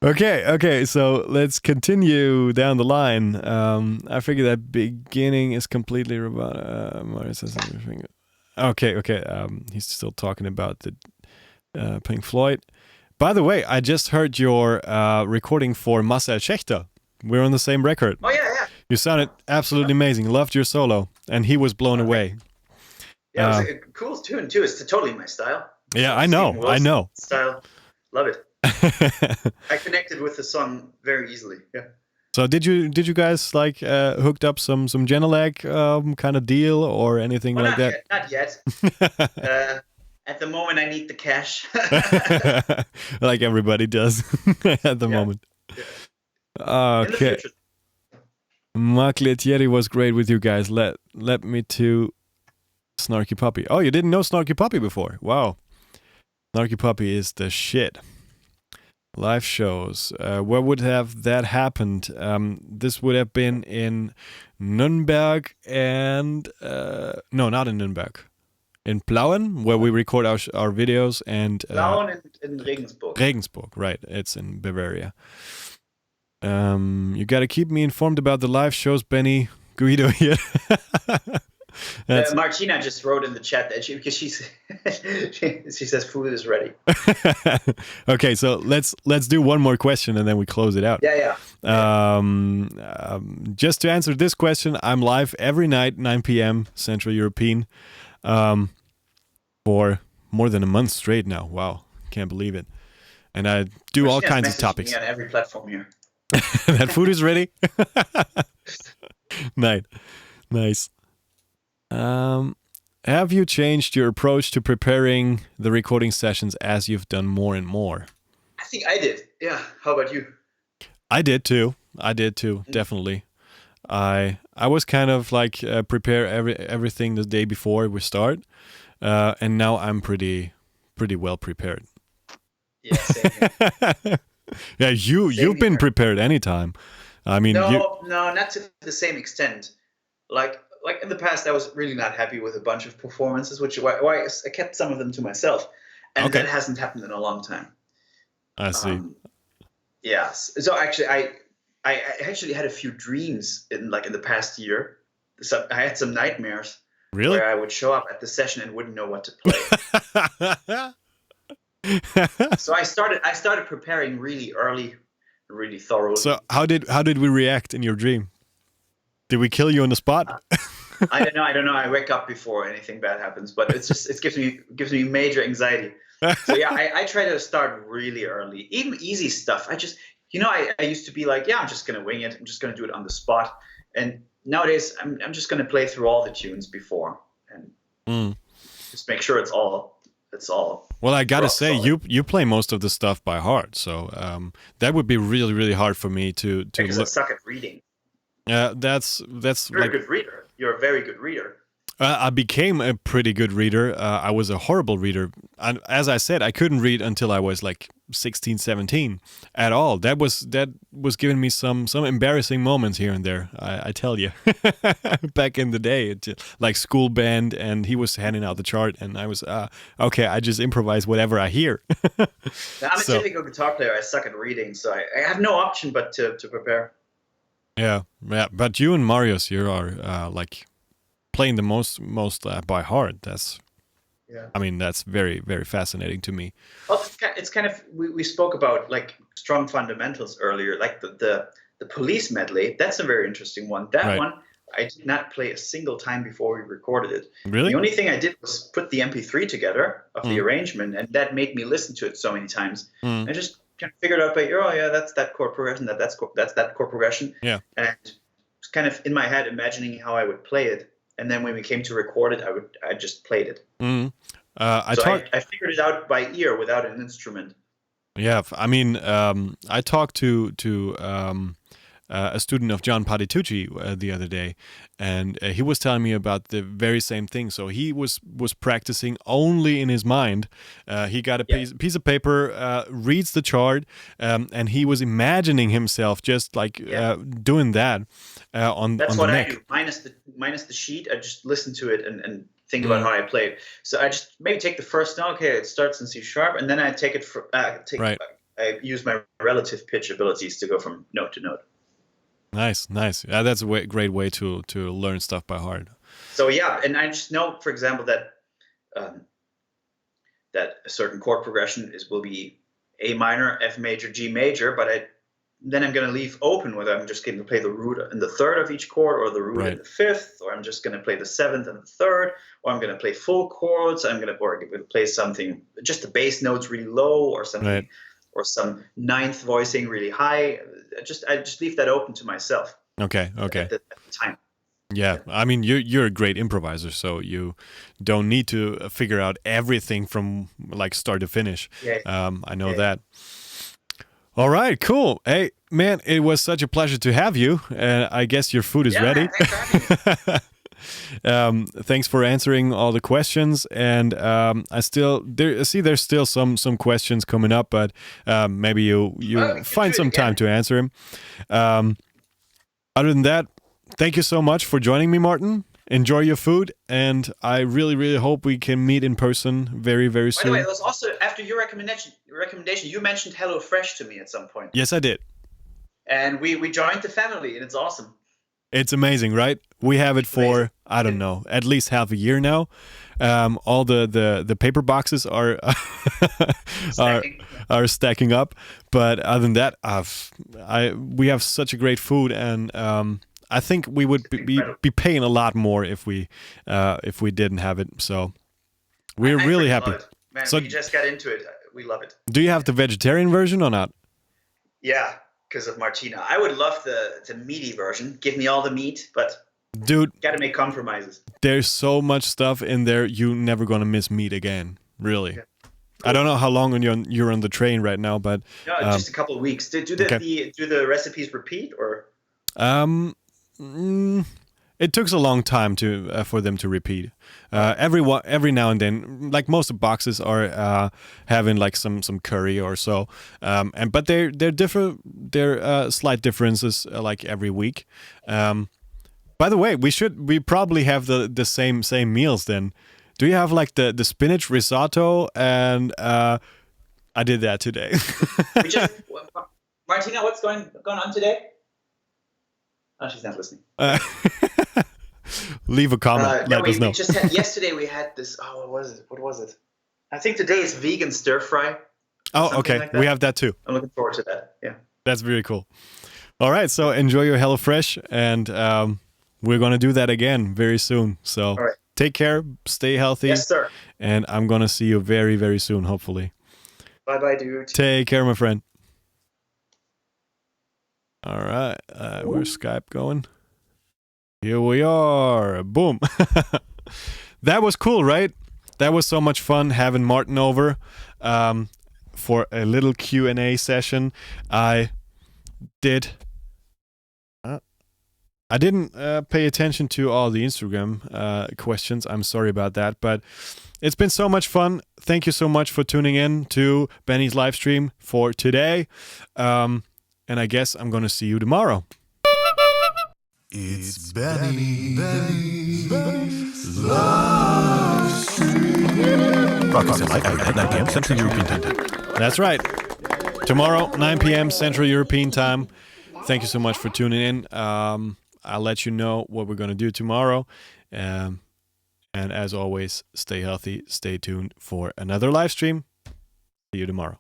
Okay. So let's continue down the line. I figure that beginning is completely Okay. He's still talking about the Pink Floyd. By the way, I just heard your recording for Marcel Schächter. We're on the same record. Oh, yeah. You sounded absolutely amazing. Loved your solo. And he was blown away. Yeah, it was a cool tune, too. It's totally my style. Yeah, I know. Style. Love it. I connected with the song very easily. Yeah. So did you guys like hooked up some Genelag kind of deal or anything like that? Not yet. At the moment, I need the cash. Like everybody does at the moment. Yeah. Okay. Macletieri was great with you guys. Let me to Snarky Puppy. Oh, you didn't know Snarky Puppy before? Wow. Snarky Puppy is the shit. Live shows. Where would have that happened? This would have been in Nürnberg and no, not in Nürnberg. In Plauen, where we record our videos, and Plauen in Regensburg. Regensburg, right? It's in Bavaria. You got to keep me informed about the live shows, Benny. Guido here. Martina just wrote in the chat that because she says food is ready. Okay, so let's do one more question and then we close it out. Yeah. Just to answer this question, I'm live every night, 9 p.m. Central European, for more than a month straight now. Wow, can't believe it. And I do all kinds of topics. Me on every platform here. That food is ready. Nice. Have you changed your approach to preparing the recording sessions as you've done more and more? I think I did. Yeah. How about you? I did too. Definitely. I was kind of like prepare everything the day before we start, and now I'm pretty well prepared. Yeah, same here. Yeah, you've been prepared anytime. I mean, no, not to the same extent. Like in the past, I was really not happy with a bunch of performances, which why I kept some of them to myself, and that hasn't happened in a long time. I see. Yes. So actually, I actually had a few dreams in the past year. So I had some nightmares. Really? Where I would show up at the session and wouldn't know what to play. So I started preparing really early, really thoroughly. So how did we react in your dream? Did we kill you on the spot? I don't know. I wake up before anything bad happens, but it gives me major anxiety. So yeah, I try to start really early, even easy stuff. I used to be like, yeah, I'm just gonna wing it. I'm just gonna do it on the spot. And nowadays, I'm just gonna play through all the tunes before and just make sure it's all. Well, I gotta say, you play most of the stuff by heart, so that would be really, really hard for me to. Because I suck at reading. That's You're a good reader. You're a very good reader. I became a pretty good reader. I was a horrible reader. And as I said, I couldn't read until I was like 16, 17 at all. That was giving me some embarrassing moments here and there, I tell you. Back in the day, like school band, and he was handing out the chart, and I was, okay, I just improvise whatever I hear. I'm a typical guitar player. I suck at reading, so I have no option but to prepare. Yeah. But you and Marius, you are like playing the most by heart. I mean, that's very, very fascinating to me. Well, it's kind of we spoke about like strong fundamentals earlier, like the Police medley. That's a very interesting one. That one I did not play a single time before we recorded it. Really? The only thing I did was put the MP3 together of the arrangement, and that made me listen to it so many times. I just kind of figured out, that's that chord progression, that's that chord progression. Yeah. And it's kind of in my head imagining how I would play it. And then when we came to record it, I just played it. I figured it out by ear without an instrument. Yeah, I mean, I talked to a student of John Patitucci the other day, and he was telling me about the very same thing. So he was practicing only in his mind. He got a piece of paper, reads the chart, and he was imagining himself just like doing that on the neck. That's what I do. Minus the sheet, I just listen to it and think about how I play it. So I just maybe take the first note. Okay, it starts in C sharp, and then I take it I use my relative pitch abilities to go from note to note. Nice. Yeah, that's a great way to learn stuff by heart. So yeah, and I just know, for example, that that a certain chord progression will be A minor, F major, G major, but then I'm going to leave open whether I'm just going to play the root in the third of each chord, or the root in the fifth, or I'm just going to play the seventh and the third, or I'm going to play full chords. I'm going to play something, just the bass notes really low, or something, or some ninth voicing really high. I just leave that open to myself. Okay. At the time. Yeah, I mean, you're a great improviser, so you don't need to figure out everything from like start to finish. I know that. All right, cool. Hey, man, it was such a pleasure to have you. I guess your food is ready. Thanks for answering all the questions. And there's still some questions coming up, but maybe you find some time to answer them. Other than that, thank you so much for joining me, Martin. Enjoy your food, and I really, really hope we can meet in person very, very soon. By the way, it was also after your recommendation. You mentioned HelloFresh to me at some point. Yes, I did. And we joined the family, and it's awesome. It's amazing, right? We have it for I don't know, at least half a year now. All the paper boxes are are stacking up, but other than that, we have such a great food, and I think we would be paying a lot more if we didn't have it. So we're really happy. Man, we just got into it. We love it. Do you have the vegetarian version or not? Yeah, because of Martina. I would love the meaty version. Give me all the meat, but Dude, gotta make compromises. there's so much stuff in there, you're never gonna miss meat again. Really. Yeah. I don't know how long you're on the train right now, but No, just a couple of weeks. Do the recipes repeat or? It took a long time to for them to repeat. Every now and then, like most of the boxes are having like some curry or so, but they're different. They're slight differences like every week. By the way, we probably have the same meals then. Do you have like the spinach risotto? And I did that today. Martina, what's going on today? Oh, she's not listening. Leave a comment. Let us know. We just had yesterday. We had this. Oh, what was it? I think today is vegan stir fry. Oh, okay. Like we have that too. I'm looking forward to that. Yeah. That's very cool. All right. So enjoy your HelloFresh, and we're gonna do that again very soon. So all right. Take care. Stay healthy. Yes, sir. And I'm gonna see you very, very soon. Hopefully. Bye, dude. Take care, my friend. All right. Where's Skype going? Here we are. Boom. That was cool, right? That was so much fun having Martin over for a little Q&A session. I didn't pay attention to all the Instagram questions. I'm sorry about that, but it's been so much fun. Thank you so much for tuning in to Benny's live stream for today. And I guess I'm going to see you tomorrow. It's Benny's live stream. Broadcasting live every night, 9 p.m. Central European Time. That's right. Tomorrow, 9 p.m. Central European Time. Thank you so much for tuning in. I'll let you know what we're going to do tomorrow. And as always, stay healthy. Stay tuned for another live stream. See you tomorrow.